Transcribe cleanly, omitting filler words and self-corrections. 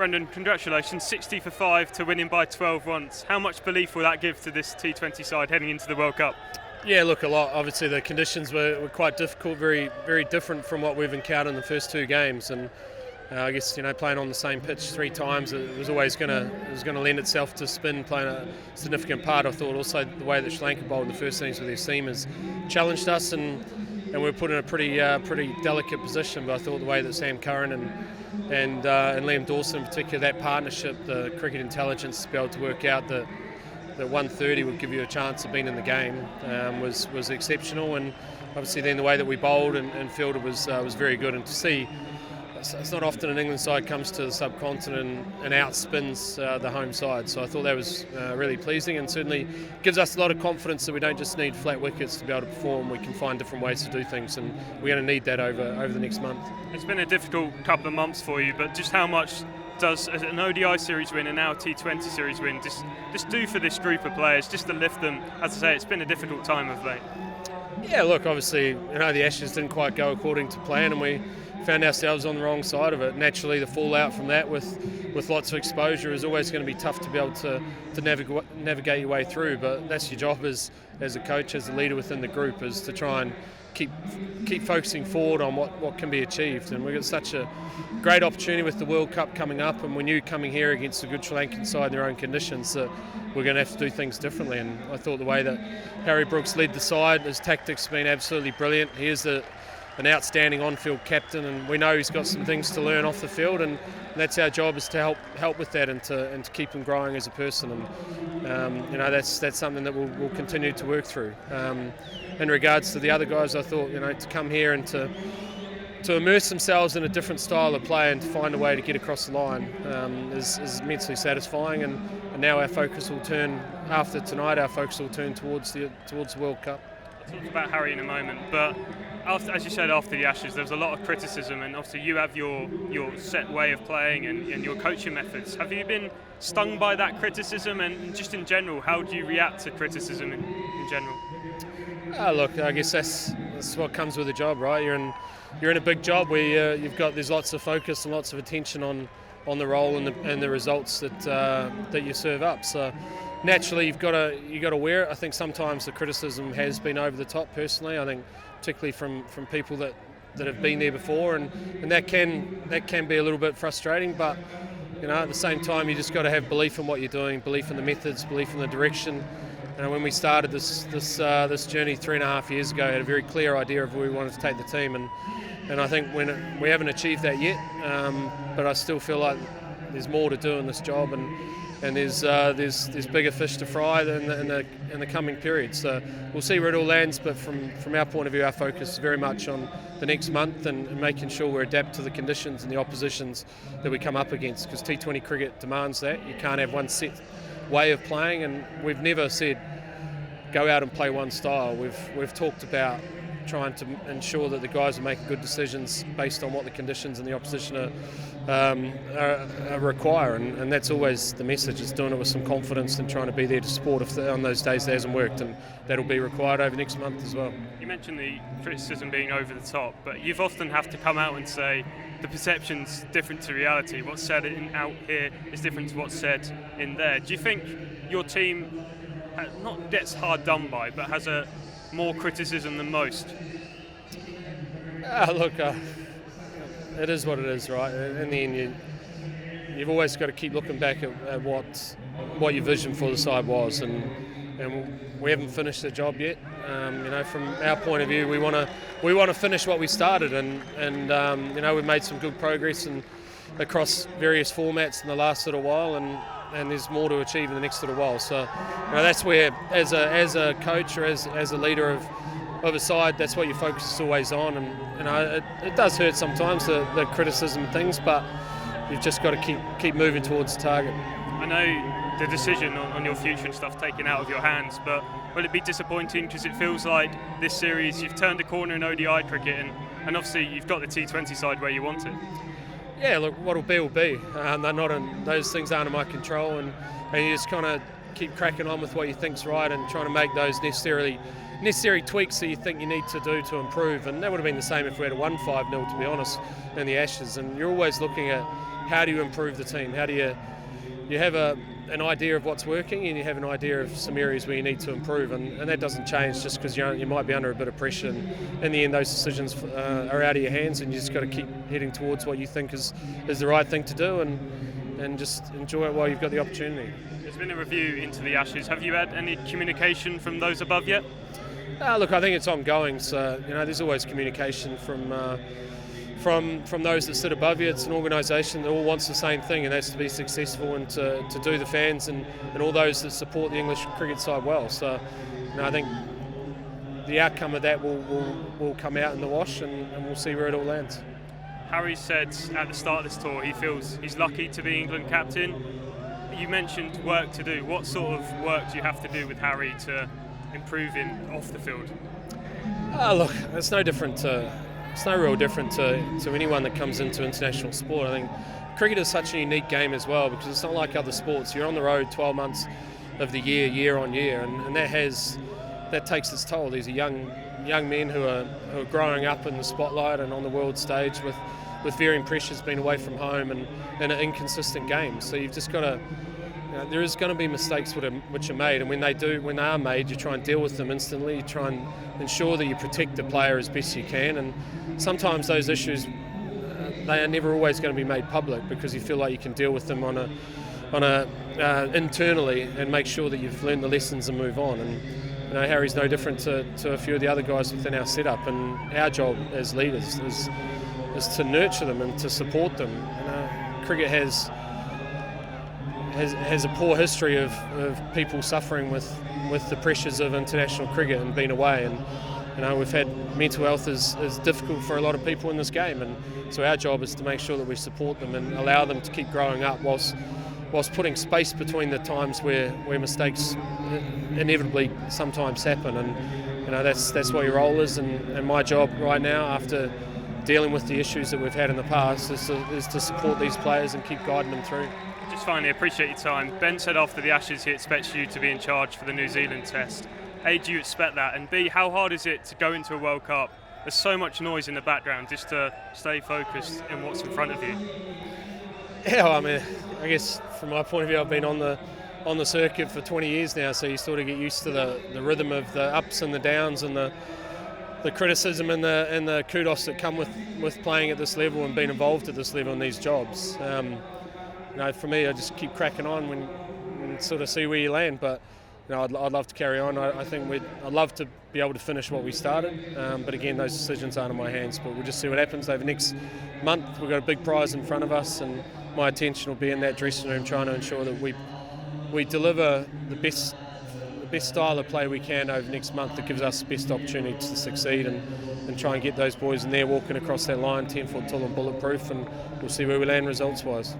Brendon, congratulations, 60 for 5 to winning by 12 runs. How much belief will that give to this T20 side heading into the World Cup? Yeah, look, a lot. Obviously the conditions were quite difficult, very very different from what we've encountered in the first two games, and I guess, playing on the same pitch 3 times, it was always going to lend itself to spin playing a significant part. I thought also the way that Sri Lanka bowled in the first innings with their seamers challenged us, and we were put in a pretty delicate position. But I thought the way that Sam Curran and Liam Dawson in particular, that partnership, the cricket intelligence to be able to work out that 130 would give you a chance of being in the game was exceptional. And obviously then the way that we bowled and fielded was very good. And to see, it's not often an England side comes to the subcontinent and outspins the home side. So I thought that was really pleasing, and certainly gives us a lot of confidence that we don't just need flat wickets to be able to perform. We can find different ways to do things, and we're going to need that over the next month. It's been a difficult couple of months for you, but just how much does an ODI series win and now a T20 series win just do for this group of players, just to lift them? As I say, it's been a difficult time of late. Yeah, look, obviously, the Ashes didn't quite go according to plan, and we found ourselves on the wrong side of it. Naturally, the fallout from that with lots of exposure is always going to be tough to be able to navigate your way through, but that's your job as a coach, as a leader within the group, is to try and keep focusing forward on what can be achieved. And we've got such a great opportunity with the World Cup coming up, and we knew coming here against a good Sri Lankan side in their own conditions that we're going to have to do things differently. And I thought the way that Harry Brooks led the side, his tactics have been absolutely brilliant. He is an outstanding on-field captain, and we know he's got some things to learn off the field, and that's our job, is to help with that and to keep him growing as a person. And that's something that we'll continue to work through. In regards to the other guys, I thought to come here and to immerse themselves in a different style of play and to find a way to get across the line is immensely satisfying. And now our focus will turn, after tonight, towards the World Cup. We'll talk about Harry in a moment, but as you said, after the Ashes, there was a lot of criticism, and obviously you have your set way of playing and your coaching methods. Have you been stung by that criticism, and just in general, how do you react to criticism in general? Look, I guess that's what comes with the job, right? You're in a big job where there's lots of focus and lots of attention on the role and the results that you serve up. So naturally, you've got to wear it. I think sometimes the criticism has been over the top. Personally, I think particularly from people that have been there before, and that can be a little bit frustrating. But at the same time, you just got to have belief in what you're doing, belief in the methods, belief in the direction. When we started this journey 3.5 years ago, I had a very clear idea of where we wanted to take the team, and I think we haven't achieved that yet. But I still feel like there's more to do in this job, and there's bigger fish to fry in the coming period. So we'll see where it all lands, but from our point of view, our focus is very much on the next month and making sure we adapt to the conditions and the oppositions that we come up against, because T20 cricket demands that. You can't have one set way of playing, and we've never said go out and play one style. We've talked about trying to ensure that the guys are making good decisions based on what the conditions and the opposition require, and that's always the message, is doing it with some confidence and trying to be there to support if on those days that hasn't worked, and that'll be required over next month as well. You mentioned the criticism being over the top, but you've often have to come out and say the perception's different to reality. What's said out here is different to what's said in there. Do you think your team not gets hard done by, but has a more criticism than most? Look, it is what it is, right? In the end, you've always got to keep looking back at what your vision for the side was, and we haven't finished the job yet. From our point of view, we want to finish what we started, and we've made some good progress across various formats in the last little while, and there's more to achieve in the next little while. So that's where, as a coach or as a leader of a side, that's what your focus is always on. And it does hurt sometimes, the criticism and things, but you've just got to keep moving towards the target. I know the decision on your future and stuff taken out of your hands, but will it be disappointing, because it feels like this series you've turned a corner in ODI cricket, and obviously you've got the T20 side where you want it? Yeah, look, what'll be will be. Those things aren't in my control, and you just kind of keep cracking on with what you think's right and trying to make those necessary tweaks that you think you need to do to improve. And that would have been the same if we had won 5-0, to be honest, in the Ashes. And you're always looking at how do you improve the team? How do you have an idea of what's working, and you have an idea of some areas where you need to improve, and that doesn't change just because you might be under a bit of pressure, and in the end those decisions are out of your hands, and you just got to keep heading towards what you think is the right thing to do, and just enjoy it while you've got the opportunity. There's been a review into the Ashes. Have you had any communication from those above yet? Look, I think it's ongoing, so there's always communication from those that sit above you. It's an organisation that all wants the same thing, and that's to be successful and to do the fans and all those that support the English cricket side well. So I think the outcome of that will come out in the wash, and we'll see where it all lands. Harry said at the start of this tour he feels he's lucky to be England captain. You mentioned work to do. What sort of work do you have to do with Harry to improve him off the field? Look, it's no real different to anyone that comes into international sport. I think cricket is such a unique game as well, because it's not like other sports. You're on the road 12 months of the year on year, and that takes its toll. These are young men who are growing up in the spotlight and on the world stage with varying pressures, being away from home and an inconsistent game. So you've just got to. There is going to be mistakes which are made, and when they are made, you try and deal with them instantly. You try and ensure that you protect the player as best you can, and sometimes those issues they are never always going to be made public, because you feel like you can deal with them internally and make sure that you've learned the lessons and move on. And Harry's no different to a few of the other guys within our setup, and our job as leaders is to nurture them and to support them. Cricket has a poor history of people suffering with the pressures of international cricket and being away, and we've had mental health is difficult for a lot of people in this game, and so our job is to make sure that we support them and allow them to keep growing up whilst putting space between the times where mistakes inevitably sometimes happen, and that's what your role is, and my job right now, after dealing with the issues that we've had in the past, is to support these players and keep guiding them through. Just finally, appreciate your time. Ben said after the Ashes he expects you to be in charge for the New Zealand Test. A, do you expect that? And B, how hard is it to go into a World Cup? There's so much noise in the background, just to stay focused in what's in front of you. Yeah, well, I mean, I guess from my point of view, I've been on the circuit for 20 years now, so you sort of get used to the rhythm of the ups and the downs and the criticism and the kudos that come with playing at this level and being involved at this level in these jobs. For me, I just keep cracking on and sort of see where you land. But I'd love to carry on. I think I'd love to be able to finish what we started. But again, those decisions aren't in my hands. But we'll just see what happens over the next month. We've got a big prize in front of us, and my attention will be in that dressing room, trying to ensure that we deliver the best style of play we can over the next month that gives us the best opportunity to succeed, and try and get those boys in there walking across that line 10 foot tall and bulletproof, and we'll see where we land results wise.